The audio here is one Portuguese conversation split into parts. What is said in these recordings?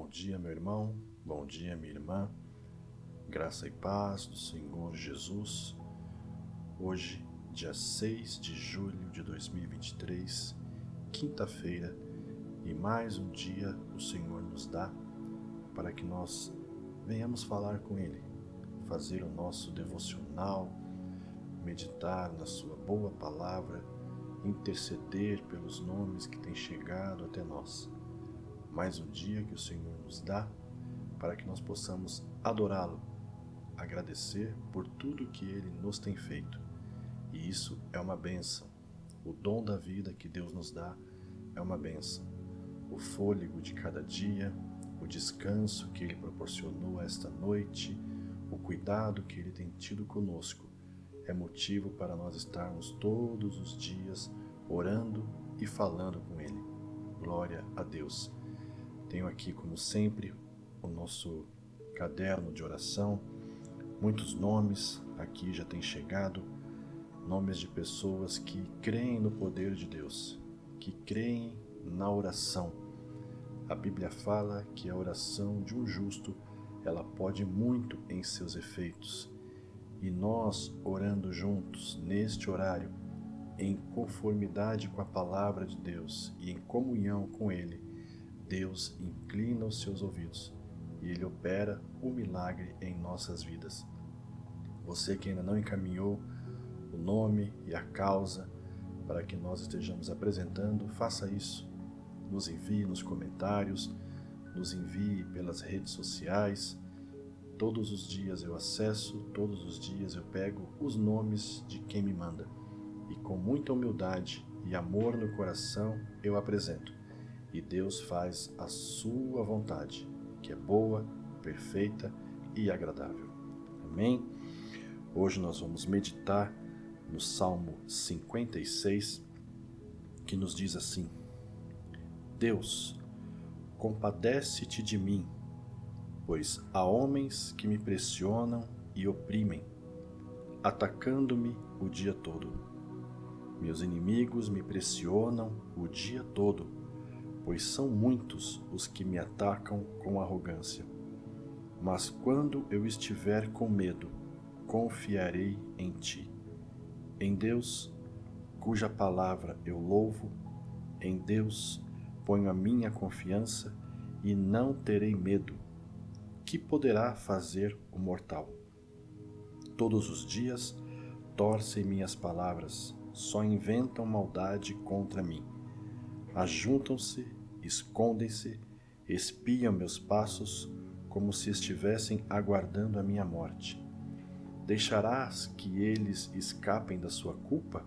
Bom dia, meu irmão. Bom dia, minha irmã. Graça e paz do Senhor Jesus. Hoje, dia 6 de julho de 2023, quinta-feira, e mais um dia o Senhor nos dá para que nós venhamos falar com Ele, fazer o nosso devocional, meditar na sua boa palavra, interceder pelos nomes que têm chegado até nós. Mais um dia que o Senhor nos dá para que nós possamos adorá-lo, agradecer por tudo que Ele nos tem feito. E isso é uma bênção. O dom da vida que Deus nos dá é uma bênção. O fôlego de cada dia, o descanso que Ele proporcionou esta noite, o cuidado que Ele tem tido conosco, é motivo para nós estarmos todos os dias orando e falando com Ele. Glória a Deus. Tenho aqui, como sempre, o nosso caderno de oração. Muitos nomes aqui já têm chegado, nomes de pessoas que creem no poder de Deus, que creem na oração. A Bíblia fala que a oração de um justo, ela pode muito em seus efeitos. E nós, orando juntos, neste horário, em conformidade com a palavra de Deus e em comunhão com Ele, Deus inclina os seus ouvidos e Ele opera o milagre em nossas vidas. Você que ainda não encaminhou o nome e a causa para que nós estejamos apresentando, faça isso. Nos envie nos comentários, nos envie pelas redes sociais. Todos os dias eu acesso, todos os dias eu pego os nomes de quem me manda. E com muita humildade e amor no coração eu apresento. E Deus faz a sua vontade, que é boa, perfeita e agradável. Amém? Hoje nós vamos meditar no Salmo 56, que nos diz assim: Deus, compadece-te de mim, pois há homens que me pressionam e oprimem, atacando-me o dia todo. Meus inimigos me pressionam o dia todo, pois são muitos os que me atacam com arrogância. Mas quando eu estiver com medo, confiarei em ti. Em Deus, cuja palavra eu louvo, em Deus ponho a minha confiança e não terei medo. Que poderá fazer o mortal? Todos os dias torcem minhas palavras, só inventam maldade contra mim. Ajuntam-se, escondem-se, espiam meus passos, como se estivessem aguardando a minha morte. Deixarás que eles escapem da sua culpa?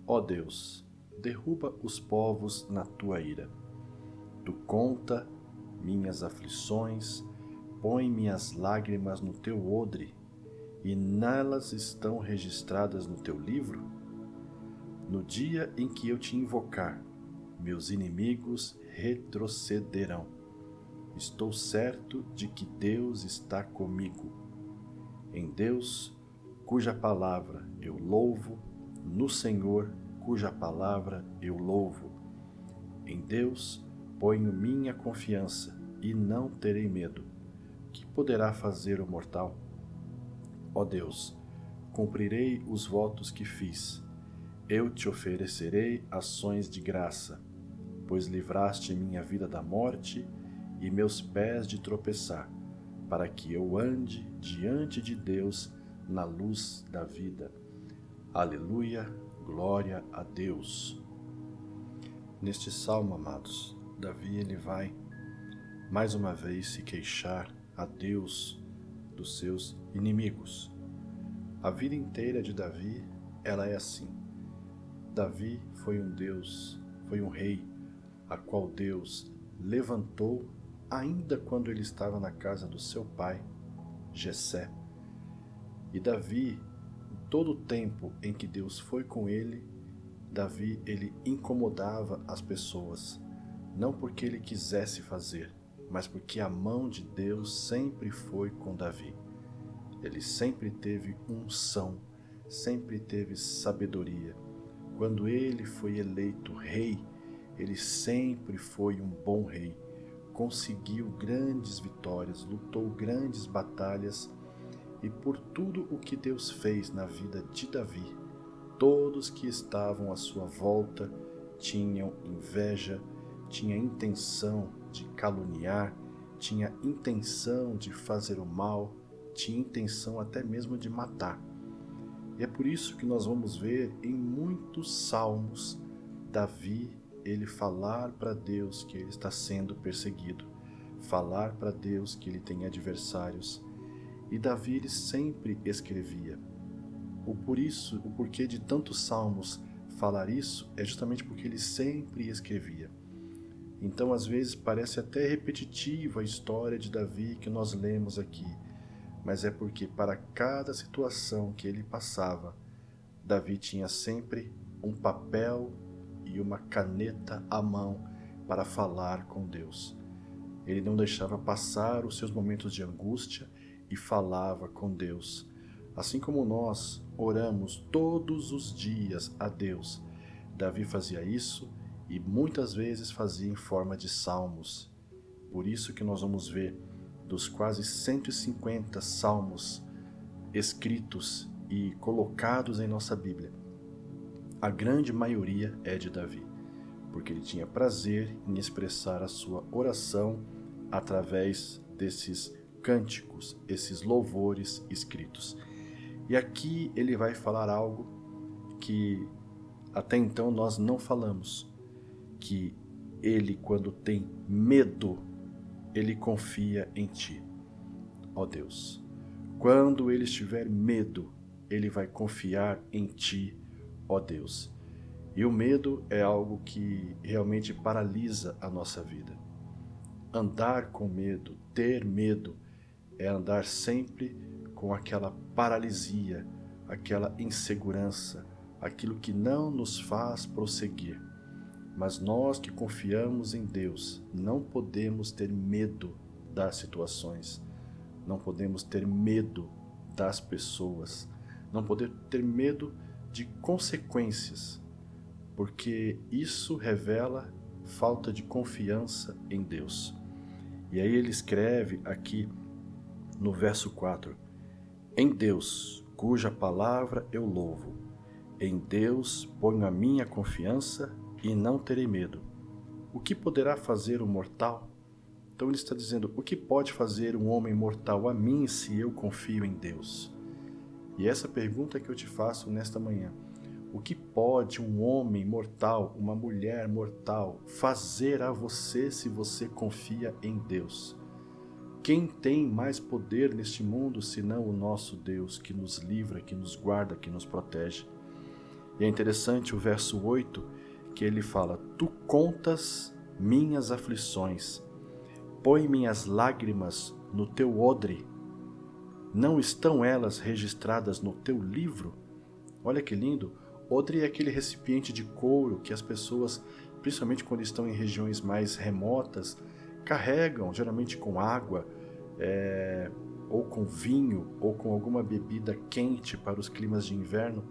Ó Deus, derruba os povos na tua ira. Tu conta minhas aflições, põe minhas lágrimas no teu odre, e nelas estão registradas no teu livro? No dia em que eu te invocar, meus inimigos retrocederão. Estou certo de que Deus está comigo. Em Deus, cuja palavra eu louvo, no Senhor, cuja palavra eu louvo. Em Deus, ponho minha confiança e não terei medo. Que poderá fazer o mortal? Ó Deus, cumprirei os votos que fiz. Eu te oferecerei ações de graça, pois livraste minha vida da morte e meus pés de tropeçar, para que eu ande diante de Deus na luz da vida. Aleluia, glória a Deus. Neste salmo, amados, Davi ele vai mais uma vez se queixar a Deus dos seus inimigos. A vida inteira de Davi, ela é assim. Davi foi um rei, a qual Deus levantou ainda quando ele estava na casa do seu pai, Jessé. E Davi, em todo o tempo em que Deus foi com ele, Davi ele incomodava as pessoas, não porque ele quisesse fazer, mas porque a mão de Deus sempre foi com Davi. Ele sempre teve unção, sempre teve sabedoria. Quando ele foi eleito rei, ele sempre foi um bom rei, conseguiu grandes vitórias, lutou grandes batalhas, e por tudo o que Deus fez na vida de Davi, todos que estavam à sua volta tinham inveja, tinha intenção de caluniar, tinha intenção de fazer o mal, tinha intenção até mesmo de matar. E é por isso que nós vamos ver em muitos salmos Davi, ele falar para Deus que ele está sendo perseguido, falar para Deus que ele tem adversários. E Davi ele sempre escrevia. O porquê de tantos salmos falar isso é justamente porque ele sempre escrevia. Então, às vezes, parece até repetitiva a história de Davi que nós lemos aqui, mas é porque para cada situação que ele passava, Davi tinha sempre um papel e uma caneta à mão para falar com Deus. Ele não deixava passar os seus momentos de angústia e falava com Deus. Assim como nós oramos todos os dias a Deus, Davi fazia isso e muitas vezes fazia em forma de salmos. Por isso que nós vamos ver dos quase 150 salmos escritos e colocados em nossa Bíblia, a grande maioria é de Davi, porque ele tinha prazer em expressar a sua oração através desses cânticos, esses louvores escritos. E aqui ele vai falar algo que até então nós não falamos, que ele, quando tem medo, ele confia em ti, ó Deus. Quando ele estiver medo, ele vai confiar em ti, ó Deus. E o medo é algo que realmente paralisa a nossa vida. Andar com medo, ter medo, é andar sempre com aquela paralisia, aquela insegurança, aquilo que não nos faz prosseguir. Mas nós que confiamos em Deus, não podemos ter medo das situações, não podemos ter medo das pessoas, não podemos ter medo de consequências, porque isso revela falta de confiança em Deus. E aí ele escreve aqui no verso 4, em Deus, cuja palavra eu louvo, em Deus ponho a minha confiança e não terei medo. O que poderá fazer o mortal? Então ele está dizendo, o que pode fazer um homem mortal a mim se eu confio em Deus? E essa pergunta que eu te faço nesta manhã, o que pode um homem mortal, uma mulher mortal fazer a você se você confia em Deus? Quem tem mais poder neste mundo senão o nosso Deus, que nos livra, que nos guarda, que nos protege? E é interessante o verso 8, que ele fala, tu contas minhas aflições, põe minhas lágrimas no teu odre, não estão elas registradas no teu livro? Olha que lindo, odre é aquele recipiente de couro que as pessoas, principalmente quando estão em regiões mais remotas, carregam, geralmente com água, ou com vinho, ou com alguma bebida quente para os climas de inverno.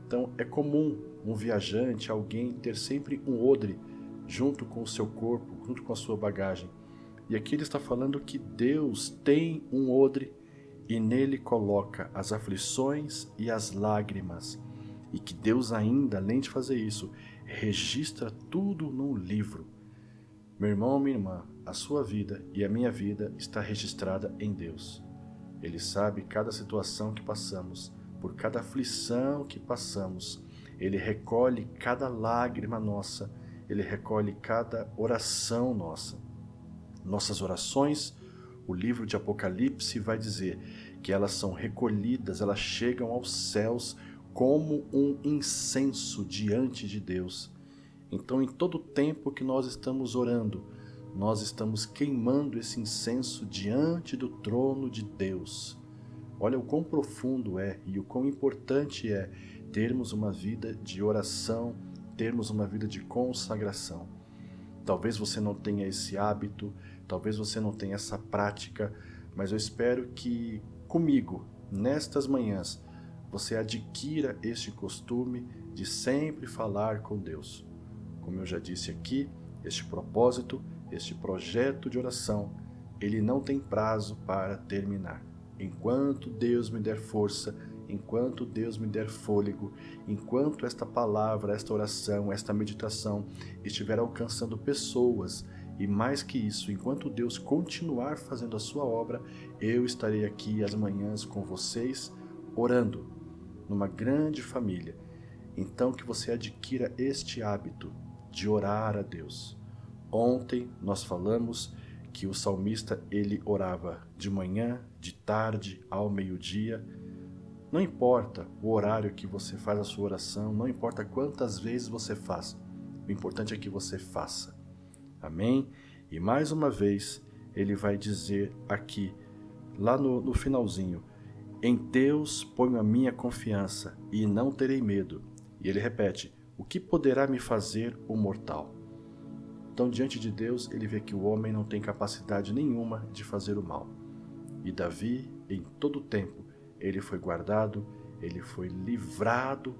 Então é comum um viajante, alguém, ter sempre um odre junto com o seu corpo, junto com a sua bagagem. E aqui ele está falando que Deus tem um odre e nele coloca as aflições e as lágrimas. E que Deus ainda, além de fazer isso, registra tudo num livro. Meu irmão, minha irmã, a sua vida e a minha vida está registrada em Deus. Ele sabe cada situação que passamos, por cada aflição que passamos. Ele recolhe cada lágrima nossa, Ele recolhe cada oração nossa. Nossas orações, o livro de Apocalipse vai dizer que elas são recolhidas, elas chegam aos céus como um incenso diante de Deus. Então, em todo o tempo que nós estamos orando, nós estamos queimando esse incenso diante do trono de Deus. Olha o quão profundo é e o quão importante é termos uma vida de oração, termos uma vida de consagração. Talvez você não tenha esse hábito, talvez você não tenha essa prática, mas eu espero que comigo, nestas manhãs, você adquira este costume de sempre falar com Deus. Como eu já disse aqui, este propósito este projeto de oração, ele não tem prazo para terminar. Enquanto Deus me der força, enquanto Deus me der fôlego, enquanto esta palavra, esta oração, esta meditação estiver alcançando pessoas, e mais que isso, enquanto Deus continuar fazendo a sua obra, eu estarei aqui às manhãs com vocês, orando, numa grande família. Então que você adquira este hábito de orar a Deus. Ontem nós falamos que o salmista ele orava de manhã, de tarde, ao meio-dia. Não importa o horário que você faz a sua oração, não importa quantas vezes você faz, o importante é que você faça. Amém? E mais uma vez, ele vai dizer aqui, lá no finalzinho, em Deus ponho a minha confiança e não terei medo. E ele repete, o que poderá me fazer o mortal? Então, diante de Deus, ele vê que o homem não tem capacidade nenhuma de fazer o mal. E Davi, em todo o tempo, ele foi guardado, ele foi livrado,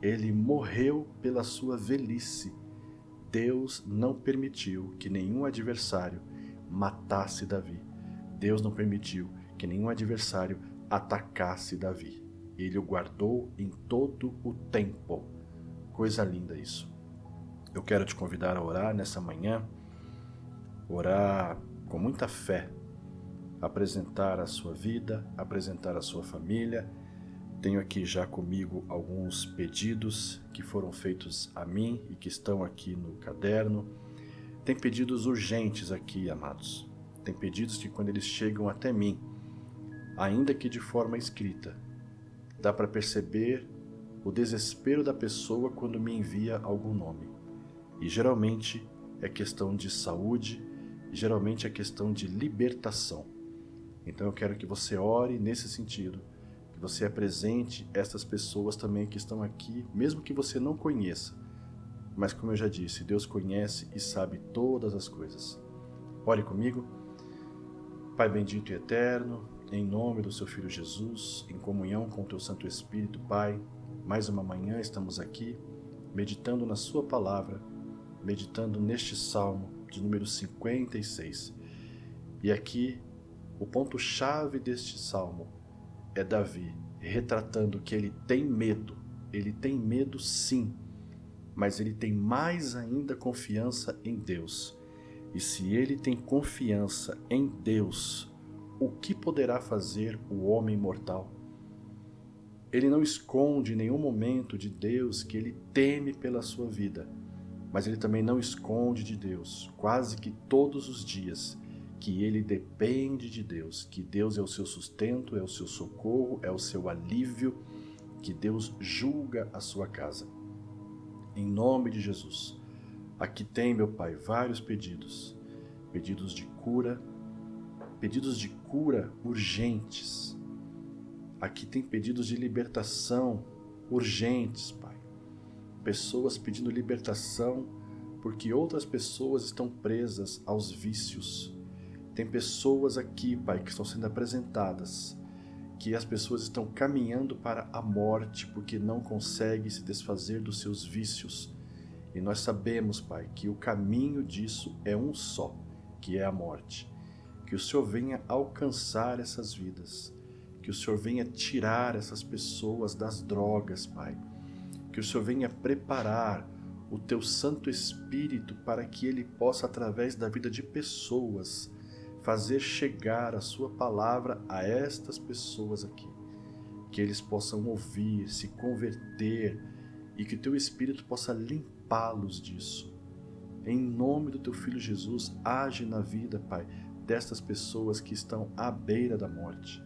ele morreu pela sua velhice. Deus não permitiu que nenhum adversário matasse Davi. Deus não permitiu que nenhum adversário atacasse Davi. Ele o guardou em todo o tempo. Coisa linda isso. Eu quero te convidar a orar nessa manhã, orar com muita fé, apresentar a sua vida, apresentar a sua família. Tenho aqui já comigo alguns pedidos que foram feitos a mim e que estão aqui no caderno. Tem pedidos urgentes aqui, amados. Tem pedidos que quando eles chegam até mim, ainda que de forma escrita, dá para perceber o desespero da pessoa quando me envia algum nome. E geralmente é questão de saúde, geralmente é questão de libertação. Então eu quero que você ore nesse sentido, que você apresente essas pessoas também que estão aqui, mesmo que você não conheça. Mas como eu já disse, Deus conhece e sabe todas as coisas. Ore comigo. Pai bendito e eterno, em nome do seu Filho Jesus, em comunhão com o teu Santo Espírito, Pai, mais uma manhã estamos aqui, meditando na sua palavra, meditando neste Salmo de número 56. E aqui, o ponto-chave deste Salmo é Davi retratando que ele tem medo sim, mas ele tem mais ainda confiança em Deus. E se ele tem confiança em Deus, o que poderá fazer o homem mortal? Ele não esconde em nenhum momento de Deus que ele teme pela sua vida, mas ele também não esconde de Deus, quase que todos os dias, que ele depende de Deus, que Deus é o seu sustento, é o seu socorro, é o seu alívio, que Deus julga a sua casa. Em nome de Jesus, aqui tem, meu Pai, vários pedidos de cura, urgentes. Aqui tem pedidos de libertação urgentes, Pai. Pessoas pedindo libertação porque outras pessoas estão presas aos vícios. Tem pessoas aqui, Pai, que estão sendo apresentadas, que as pessoas estão caminhando para a morte porque não conseguem se desfazer dos seus vícios. E nós sabemos, Pai, que o caminho disso é um só, que é a morte. Que o Senhor venha alcançar essas vidas, que o Senhor venha tirar essas pessoas das drogas, Pai. Que o Senhor venha preparar o Teu Santo Espírito para que Ele possa, através da vida de pessoas, fazer chegar a Sua palavra a estas pessoas aqui. Que eles possam ouvir, se converter e que o Teu Espírito possa limpá-los disso. Em nome do Teu Filho Jesus, age na vida, Pai, destas pessoas que estão à beira da morte.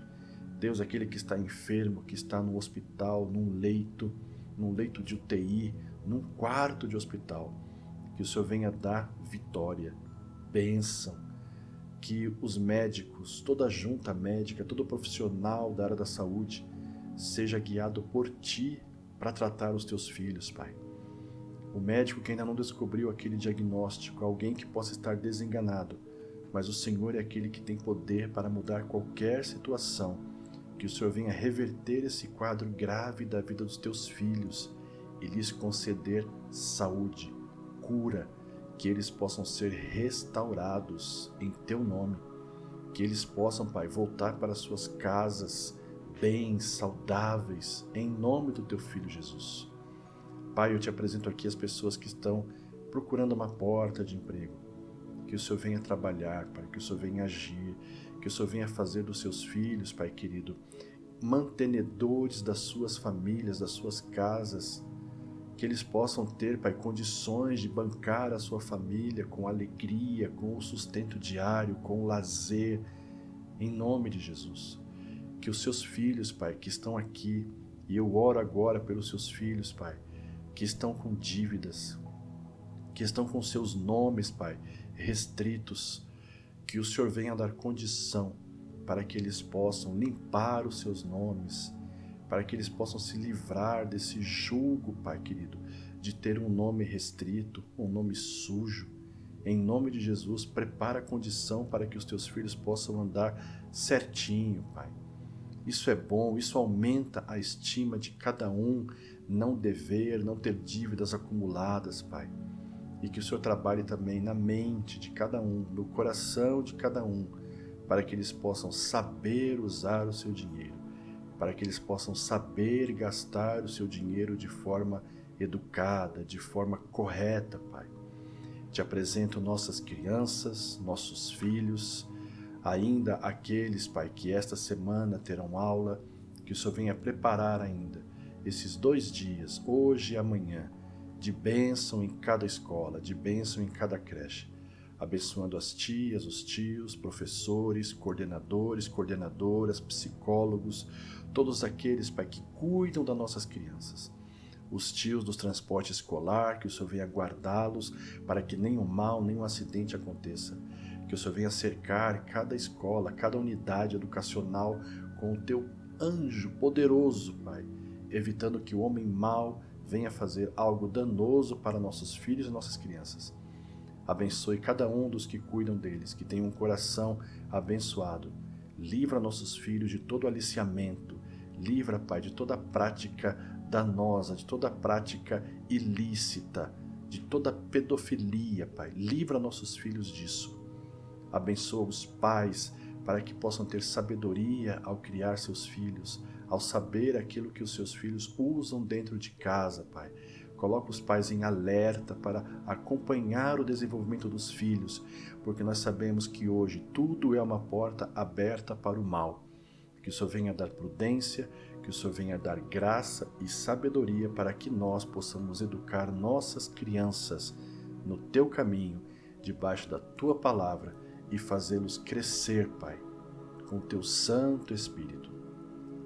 Deus, aquele que está enfermo, que está no hospital, num leito de UTI, num quarto de hospital, que o Senhor venha dar vitória, bênção, que os médicos, toda a junta médica, todo profissional da área da saúde, seja guiado por Ti para tratar os Teus filhos, Pai. O médico que ainda não descobriu aquele diagnóstico, alguém que possa estar desenganado, mas o Senhor é aquele que tem poder para mudar qualquer situação. Que o Senhor venha reverter esse quadro grave da vida dos Teus filhos e lhes conceder saúde, cura, que eles possam ser restaurados em Teu nome, que eles possam, Pai, voltar para suas casas bens, saudáveis, em nome do Teu Filho Jesus. Pai, eu Te apresento aqui as pessoas que estão procurando uma porta de emprego. Que o Senhor venha trabalhar, Pai, que o Senhor venha agir, que o Senhor venha fazer dos seus filhos, Pai querido, mantenedores das suas famílias, das suas casas, que eles possam ter, Pai, condições de bancar a sua família com alegria, com o sustento diário, com o lazer, em nome de Jesus. Que os seus filhos, Pai, que estão aqui, e eu oro agora pelos seus filhos, Pai, que estão com dívidas, que estão com seus nomes, Pai, restritos, que o Senhor venha dar condição para que eles possam limpar os seus nomes, para que eles possam se livrar desse julgo, Pai querido, de ter um nome restrito, um nome sujo. Em nome de Jesus, prepara a condição para que os teus filhos possam andar certinho, Pai. Isso é bom, isso aumenta a estima de cada um, não dever, não ter dívidas acumuladas, Pai. E que o Senhor trabalhe também na mente de cada um, no coração de cada um, para que eles possam saber usar o seu dinheiro, para que eles possam saber gastar o seu dinheiro de forma educada, de forma correta, Pai. Te apresento nossas crianças, nossos filhos, ainda aqueles, Pai, que esta semana terão aula, que o Senhor venha preparar ainda esses 2 dias, hoje e amanhã, de bênção em cada escola, de bênção em cada creche, abençoando as tias, os tios, professores, coordenadores, coordenadoras, psicólogos, todos aqueles, Pai, que cuidam das nossas crianças. Os tios do transporte escolar, que o Senhor venha guardá-los para que nenhum mal, nenhum acidente aconteça. Que o Senhor venha cercar cada escola, cada unidade educacional com o Teu anjo poderoso, Pai, evitando que o homem mau venha fazer algo danoso para nossos filhos e nossas crianças. Abençoe cada um dos que cuidam deles, que tenham um coração abençoado. Livra nossos filhos de todo aliciamento. Livra, Pai, de toda prática danosa, de toda prática ilícita, de toda pedofilia, Pai. Livra nossos filhos disso. Abençoa os pais para que possam ter sabedoria ao criar seus filhos, ao saber aquilo que os seus filhos usam dentro de casa, Pai. Coloca os pais em alerta para acompanhar o desenvolvimento dos filhos, porque nós sabemos que hoje tudo é uma porta aberta para o mal. Que o Senhor venha dar prudência, que o Senhor venha dar graça e sabedoria para que nós possamos educar nossas crianças no Teu caminho, debaixo da Tua palavra, e fazê-los crescer, Pai, com o Teu Santo Espírito.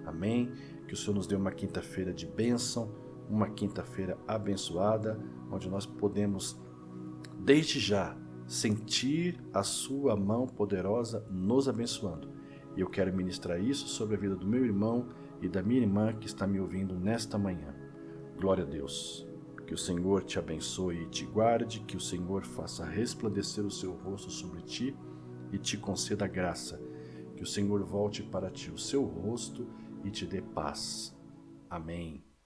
Amém? Que o Senhor nos dê uma quinta-feira de bênção, uma quinta-feira abençoada, onde nós podemos, desde já, sentir a Sua mão poderosa nos abençoando. E eu quero ministrar isso sobre a vida do meu irmão e da minha irmã que está me ouvindo nesta manhã. Glória a Deus. Que o Senhor te abençoe e te guarde, que o Senhor faça resplandecer o seu rosto sobre ti e te conceda graça. Que o Senhor volte para ti o seu rosto e te dê paz. Amém.